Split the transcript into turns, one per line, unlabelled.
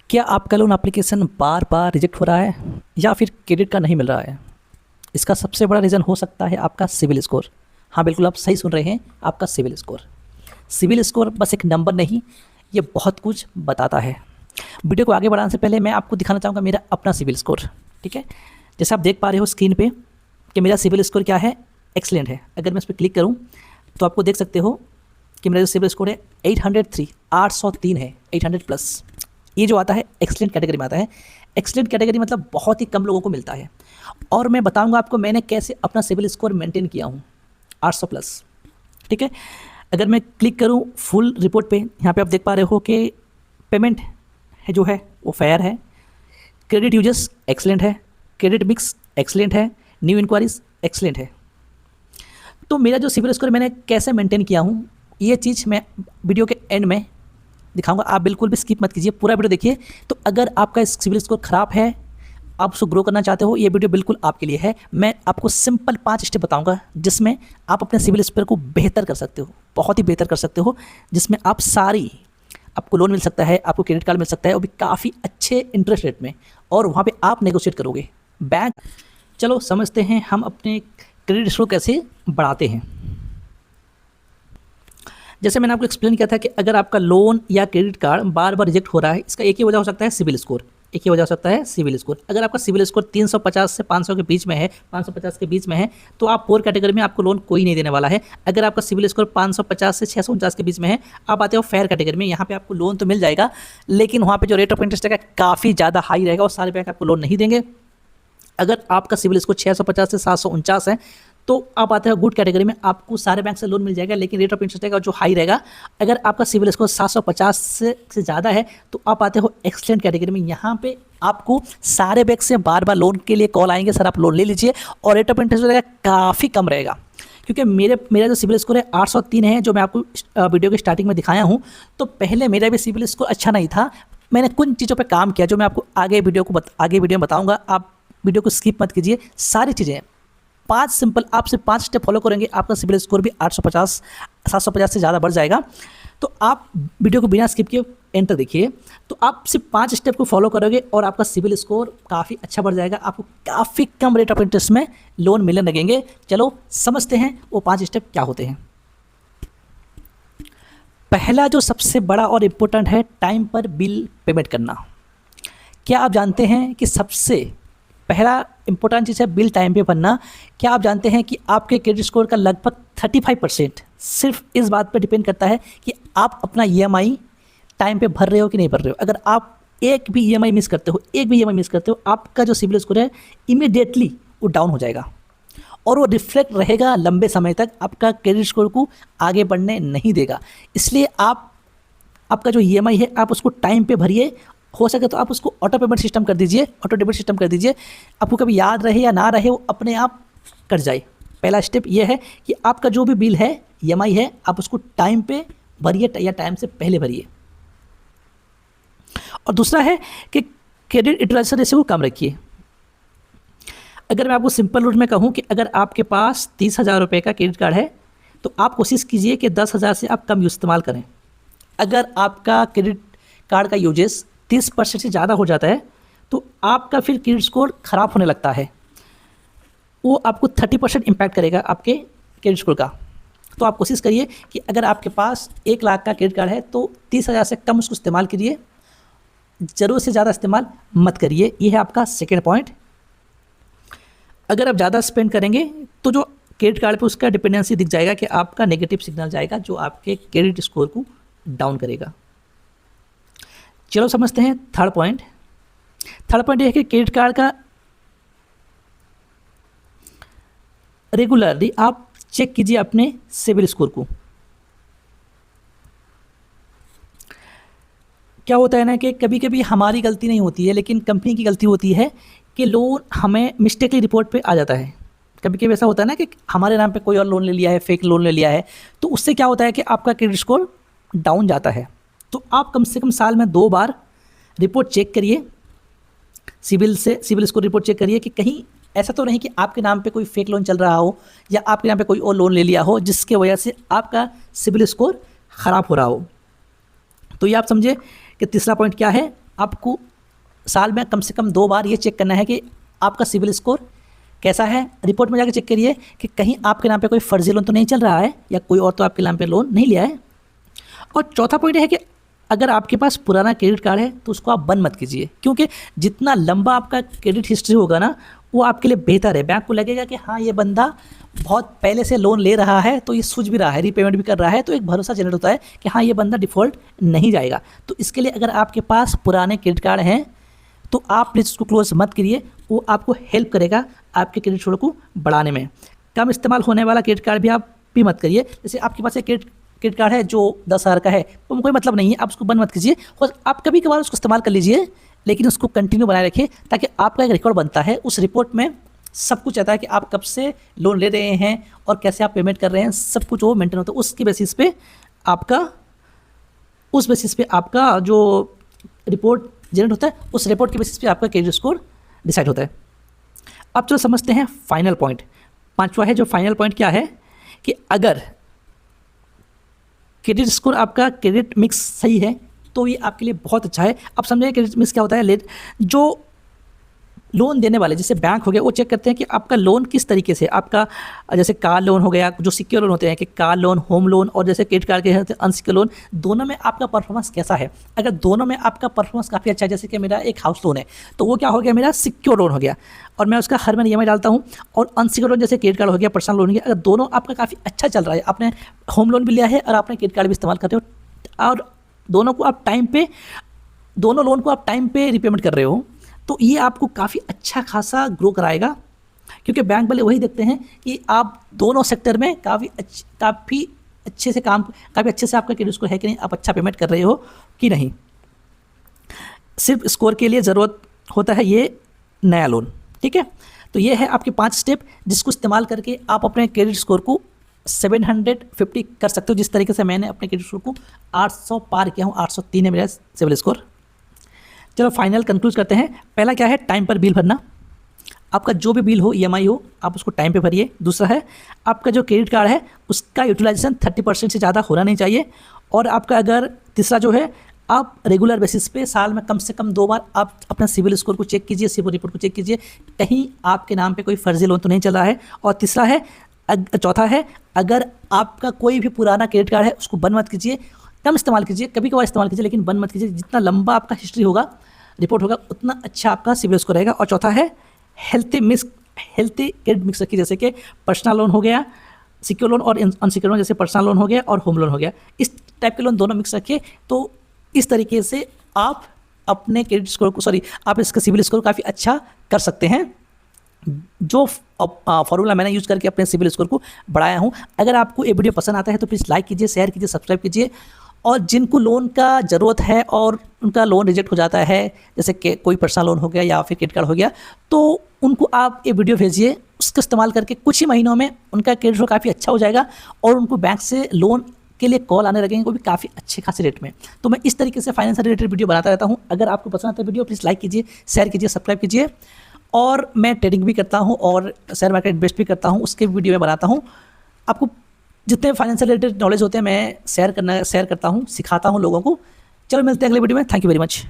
क्या आपका loan application बार बार reject हो रहा है या फिर क्रेडिट कार्ड नहीं मिल रहा है? इसका सबसे बड़ा रीज़न हो सकता है आपका सिविल स्कोर। हाँ बिल्कुल, आप सही सुन रहे हैं, आपका सिविल स्कोर। सिविल स्कोर बस एक नंबर नहीं, ये बहुत कुछ बताता है। वीडियो को आगे बढ़ाने से पहले मैं आपको दिखाना चाहूँगा मेरा अपना सिविल स्कोर। ठीक है, जैसे आप देख पा रहे हो स्क्रीन पे कि मेरा सिविल स्कोर क्या है, एक्सीलेंट है। अगर मैं इस पर क्लिक करूँ तो आपको देख सकते हो कि मेरा जो सिविल स्कोर है 803 है, 800 प्लस। ये जो आता है एक्सीलेंट कैटेगरी में आता है। एक्सीलेंट कैटेगरी मतलब बहुत ही कम लोगों को मिलता है। और मैं बताऊंगा आपको मैंने कैसे अपना सिविल स्कोर मेंटेन किया हूँ 800 प्लस। ठीक है, अगर मैं क्लिक करूँ फुल रिपोर्ट पे, यहाँ पे आप देख पा रहे हो कि पेमेंट है जो है वो फेयर है, क्रेडिट यूजर्स एक्सीलेंट है, क्रेडिट मिक्स एक्सीलेंट है, न्यू इंक्वायरीज एक्सीलेंट है। तो मेरा जो सिविल स्कोर मैंने कैसे मेंटेन किया हूँ, ये चीज़ मैं वीडियो के एंड में दिखाऊंगा। आप बिल्कुल भी स्किप मत कीजिए, पूरा वीडियो देखिए। तो अगर आपका सिविल स्कोर खराब है, आप उसको ग्रो करना चाहते हो, ये वीडियो बिल्कुल आपके लिए है। मैं आपको सिंपल 5 स्टेप बताऊंगा जिसमें आप अपने सिविल स्कोर को बेहतर कर सकते हो, बहुत ही बेहतर कर सकते हो, जिसमें आप आपको लोन मिल सकता है, आपको क्रेडिट कार्ड मिल सकता है, वो भी काफ़ी अच्छे इंटरेस्ट रेट में, और वहाँ पे आप नेगोशिएट करोगे बैंक। चलो समझते हैं हम अपने क्रेडिट स्कोर कैसे बढ़ाते हैं। जैसे मैंने आपको एक्सप्लेन किया था कि अगर आपका लोन या क्रेडिट कार्ड बार बार रिजेक्ट हो रहा है, इसका एक ही वजह हो सकता है सिविल स्कोर। एक ही वजह हो सकता है सिविल स्कोर। अगर आपका सिविल स्कोर 350 से 500 के बीच में है, 550 के बीच में है, तो आप पोर कैटेगरी में, आपको लोन कोई नहीं देने वाला है। अगर आपका सिविल स्कोर 550 से 649 के बीच में है, आप आते हो फेयर कैटेगरी में, यहाँ पे आपको लोन तो मिल जाएगा, लेकिन वहाँ पे जो रेट ऑफ इंटरेस्ट है काफ़ी ज़्यादा हाई रहेगा और सारे बैंक आपको लोन नहीं देंगे। अगर आपका सिविल स्कोर 650 से 749 है, तो आप आते हो गुड कैटेगरी में, आपको सारे बैंक से लोन मिल जाएगा, लेकिन रेट ऑफ इंटरेस्ट रहेगा जो हाई रहेगा। अगर आपका सिविल स्कोर 750 से ज़्यादा है, तो आप आते हो एक्सीलेंट कैटेगरी में। यहाँ पे आपको सारे बैंक से बार बार लोन के लिए कॉल आएंगे, सर आप लोन ले लीजिए, और रेट ऑफ इंटरेस्ट रहेगा काफ़ी कम रहेगा। क्योंकि मेरा जो सिविल स्कोर है 803 है, जो मैं आपको वीडियो की स्टार्टिंग में दिखाया हूँ। तो पहले मेरा भी सिविल स्कोर अच्छा नहीं था, मैंने कुछ चीज़ों पर काम किया जो मैं आपको आगे वीडियो में बताऊँगा। आप वीडियो को स्किप मत कीजिए, सारी चीज़ें 5 सिंपल, आप सिर्फ 5 स्टेप फॉलो करेंगे, आपका सिविल स्कोर भी 850 750 से ज़्यादा बढ़ जाएगा। तो आप वीडियो को बिना स्किप किए एंड तक देखिए, तो आप सिर्फ 5 स्टेप को फॉलो करोगे और आपका सिविल स्कोर काफ़ी अच्छा बढ़ जाएगा, आपको काफ़ी कम रेट ऑफ इंटरेस्ट में लोन मिलने लगेंगे। चलो समझते हैं वो 5 स्टेप क्या होते हैं। पहला जो सबसे बड़ा और इम्पोर्टेंट है, टाइम पर बिल पेमेंट करना। क्या आप जानते हैं कि सबसे पहला इंपॉर्टेंट चीज़ है बिल टाइम पे भरना। क्या आप जानते हैं कि आपके क्रेडिट स्कोर का लगभग 35% सिर्फ इस बात पर डिपेंड करता है कि आप अपना EMI टाइम पे भर रहे हो कि नहीं भर रहे हो। अगर आप एक भी EMI मिस करते हो, आपका जो सिविल स्कोर है इमीडिएटली वो डाउन हो जाएगा, और वो रिफ्लेक्ट रहेगा लंबे समय तक, आपका क्रेडिट स्कोर को आगे बढ़ने नहीं देगा। इसलिए आपका जो EMI है आप उसको टाइम पे भरिए। हो सके तो आप उसको ऑटो पेमेंट सिस्टम कर दीजिए, ऑटो डेबिट सिस्टम कर दीजिए, आपको कभी याद रहे या ना रहे वो अपने आप कट जाए। पहला स्टेप ये है कि आपका जो भी बिल है, EMI है, आप उसको टाइम पे भरिए या टाइम से पहले भरिए। और दूसरा है कि क्रेडिट यूटिलाइजेशन रेशियो को कम रखिए। अगर मैं आपको सिंपल रूट में कहूँ कि अगर आपके पास 30,000 रुपये का क्रेडिट कार्ड है, तो आप कोशिश कीजिए कि 10,000 से आप कम इस्तेमाल करें। अगर आपका क्रेडिट कार्ड का यूजेस 30% से ज़्यादा हो जाता है, तो आपका फिर क्रेडिट स्कोर ख़राब होने लगता है, वो आपको 30% इम्पैक्ट करेगा आपके क्रेडिट स्कोर का। तो आप कोशिश करिए कि अगर आपके पास 1 लाख का क्रेडिट कार्ड है, तो 30,000 से कम उसको इस्तेमाल करिए, ज़रूरत से ज़्यादा इस्तेमाल मत करिए। ये है आपका सेकेंड पॉइंट। अगर आप ज़्यादा स्पेंड करेंगे तो जो क्रेडिट कार्ड पे उसका डिपेंडेंसी दिख जाएगा कि आपका नेगेटिव सिग्नल जाएगा, जो आपके क्रेडिट स्कोर को डाउन करेगा। चलो समझते हैं थर्ड पॉइंट। थर्ड पॉइंट ये है कि क्रेडिट कार्ड का रेगुलरली आप चेक कीजिए अपने सिविल स्कोर को। क्या होता है ना कि कभी कभी हमारी गलती नहीं होती है, लेकिन कंपनी की गलती होती है कि लोन हमें मिस्टेकली रिपोर्ट पे आ जाता है। कभी कभी ऐसा होता है ना कि हमारे नाम पे कोई और लोन ले लिया है, फेक लोन ले लिया है, तो उससे क्या होता है कि आपका क्रेडिट स्कोर डाउन जाता है। तो आप कम से कम साल में 2 बार रिपोर्ट चेक करिए, सिविल स्कोर रिपोर्ट चेक करिए कि कहीं ऐसा तो नहीं कि आपके नाम पे कोई फेक लोन चल रहा हो या आपके नाम पे कोई और लोन ले लिया हो जिसके वजह से आपका सिविल स्कोर ख़राब हो रहा हो। तो ये आप समझे कि तीसरा पॉइंट क्या है, आपको साल में कम से कम 2 बार ये चेक करना है कि आपका सिविल स्कोर कैसा है। रिपोर्ट में जाकर चेक करिए कि कहीं आपके नाम पे कोई फर्जी लोन तो नहीं चल रहा है या कोई और तो आपके नाम पे लोन नहीं लिया है। और चौथा पॉइंट है कि अगर आपके पास पुराना क्रेडिट कार्ड है तो उसको आप बंद मत कीजिए, क्योंकि जितना लंबा आपका क्रेडिट हिस्ट्री होगा ना वो आपके लिए बेहतर है। बैंक को लगेगा कि हाँ ये बंदा बहुत पहले से लोन ले रहा है, तो ये सूझ भी रहा है, रीपेमेंट भी कर रहा है, तो एक भरोसा जनरेट होता है कि हाँ ये बंदा डिफ़ॉल्ट नहीं जाएगा। तो इसके लिए अगर आपके पास पुराने क्रेडिट कार्ड हैं तो आप प्लीज़ उसको क्लोज मत करिए, वो आपको हेल्प करेगा आपके क्रेडिट स्कोर को बढ़ाने में। कम इस्तेमाल होने वाला क्रेडिट कार्ड भी आप भी मत करिए। जैसे आपके पास एक क्रेडिट कार्ड है जो 10,000 का है, तो कोई मतलब नहीं है, आप उसको बंद मत कीजिए। और आप कभी कभार उसको इस्तेमाल कर लीजिए, लेकिन उसको कंटिन्यू बनाए रखिए, ताकि आपका एक रिकॉर्ड बनता है। उस रिपोर्ट में सब कुछ आता है कि आप कब से लोन ले रहे हैं और कैसे आप पेमेंट कर रहे हैं, सब कुछ वो मेंटेन होता है। उसकी बेसिस पे आपका जो रिपोर्ट जनरेट होता है, उस रिपोर्ट के बेसिस पे आपका क्रेडिट स्कोर डिसाइड होता है। अब चलो समझते हैं फाइनल पॉइंट। 5वां है जो फाइनल पॉइंट क्या है कि अगर क्रेडिट स्कोर आपका क्रेडिट मिक्स सही है तो ये आपके लिए बहुत अच्छा है। अब समझें क्रेडिट मिक्स क्या होता है। जो लोन देने वाले जैसे बैंक हो गया, वो चेक करते हैं कि आपका लोन किस तरीके से, आपका जैसे कार लोन हो गया, जो सिक्योर लोन होते हैं कि कार लोन, होम लोन, और जैसे क्रेडिट कार्ड के होते हैं अनसिक्योर लोन, दोनों में आपका परफॉर्मेंस कैसा है। अगर दोनों में आपका परफॉर्मेंस काफ़ी अच्छा है, जैसे कि मेरा एक हाउस लोन है तो वो क्या हो गया, मेरा सिक्योर लोन हो गया और मैं उसका हर महीने EMI डालता हूँ। और अनसिक्योर लोन जैसे क्रेडिट कार्ड हो गया, पर्सनल लोन हो गया, अगर दोनों आपका काफ़ी अच्छा चल रहा है, आपने होम लोन भी लिया है और आपने क्रेडिट कार्ड भी इस्तेमाल कर रहे हो और दोनों लोन को आप टाइम पे रिपेमेंट कर रहे हो, तो ये आपको काफ़ी अच्छा खासा ग्रो कराएगा। क्योंकि बैंक वाले वही देखते हैं कि आप दोनों सेक्टर में काफ़ी अच्छे से आपका क्रेडिट स्कोर है कि नहीं, आप अच्छा पेमेंट कर रहे हो कि नहीं। सिर्फ स्कोर के लिए ज़रूरत होता है ये नया लोन, ठीक है। तो ये है आपके 5 स्टेप जिसको इस्तेमाल करके आप अपने क्रेडिट स्कोर को 750 कर सकते हो। जिस तरीके से मैंने अपने क्रेडिट स्कोर को 800 पार किया हूँ, 803 है मेरा सिविल स्कोर। चलो फाइनल कंक्लूड करते हैं। पहला क्या है, टाइम पर बिल भरना। आपका जो भी बिल हो, EMI हो, आप उसको टाइम पे भरिए। दूसरा है आपका जो क्रेडिट कार्ड है उसका यूटिलाइजेशन 30% से ज़्यादा होना नहीं चाहिए। और आपका अगर तीसरा जो है, आप रेगुलर बेसिस पे साल में कम से कम 2 बार आप अपना सिविल स्कोर को चेक कीजिए, सिविल रिपोर्ट को चेक कीजिए, कहीं आपके नाम पे कोई फर्जी लोन तो नहीं चल रहा है। और चौथा है अगर आपका कोई भी पुराना क्रेडिट कार्ड है उसको बंद मत कीजिए, कम इस्तेमाल कीजिए, कभी कभार इस्तेमाल कीजिए, लेकिन बंद मत कीजिए। जितना लंबा आपका हिस्ट्री होगा, रिपोर्ट होगा, उतना अच्छा आपका सिविल स्कोर रहेगा। और चौथा है हेल्थी क्रेडिट मिक्स रखिए, जैसे कि पर्सनल लोन हो गया, सिक्योर लोन और अनसिक्योर लोन, जैसे पर्सनल लोन हो गया और होम लोन हो गया, इस टाइप के लोन दोनों मिक्स रखिए। तो इस तरीके से आप अपने क्रेडिट स्कोर को आप इसका सिविल स्कोर काफ़ी अच्छा कर सकते हैं। जो फॉर्मूला मैंने यूज़ करके अपने सिविल स्कोर को बढ़ाया हूँ। अगर आपको ये वीडियो पसंद आता है तो प्लीज़ लाइक कीजिए, शेयर कीजिए, सब्सक्राइब कीजिए। और जिनको लोन का ज़रूरत है और उनका लोन रिजेक्ट हो जाता है, जैसे कि कोई पर्सनल लोन हो गया या फिर क्रेडिट कार्ड हो गया, तो उनको आप ये वीडियो भेजिए। उसका इस्तेमाल करके कुछ ही महीनों में उनका क्रेडिट स्कोर काफ़ी अच्छा हो जाएगा और उनको बैंक से लोन के लिए कॉल आने लगेंगे, वो भी काफ़ी अच्छे खासे रेट में। तो मैं इस तरीके से फाइनेंस रिलेटेड वीडियो बनाता रहता हूँ। अगर आपको पसंद आता है वीडियो, प्लीज़ लाइक कीजिए, शेयर कीजिए, सब्सक्राइब कीजिए। और मैं ट्रेडिंग भी करता हूँ और शेयर मार्केट इन्वेस्ट भी करता हूँ, उसके वीडियो में बनाता हूँ। आपको जितने फाइनेंशियल रिलेटेड नॉलेज होते हैं मैं शेयर करता हूँ, सिखाता हूँ लोगों को। चलो मिलते हैं अगले वीडियो में। Thank you very much.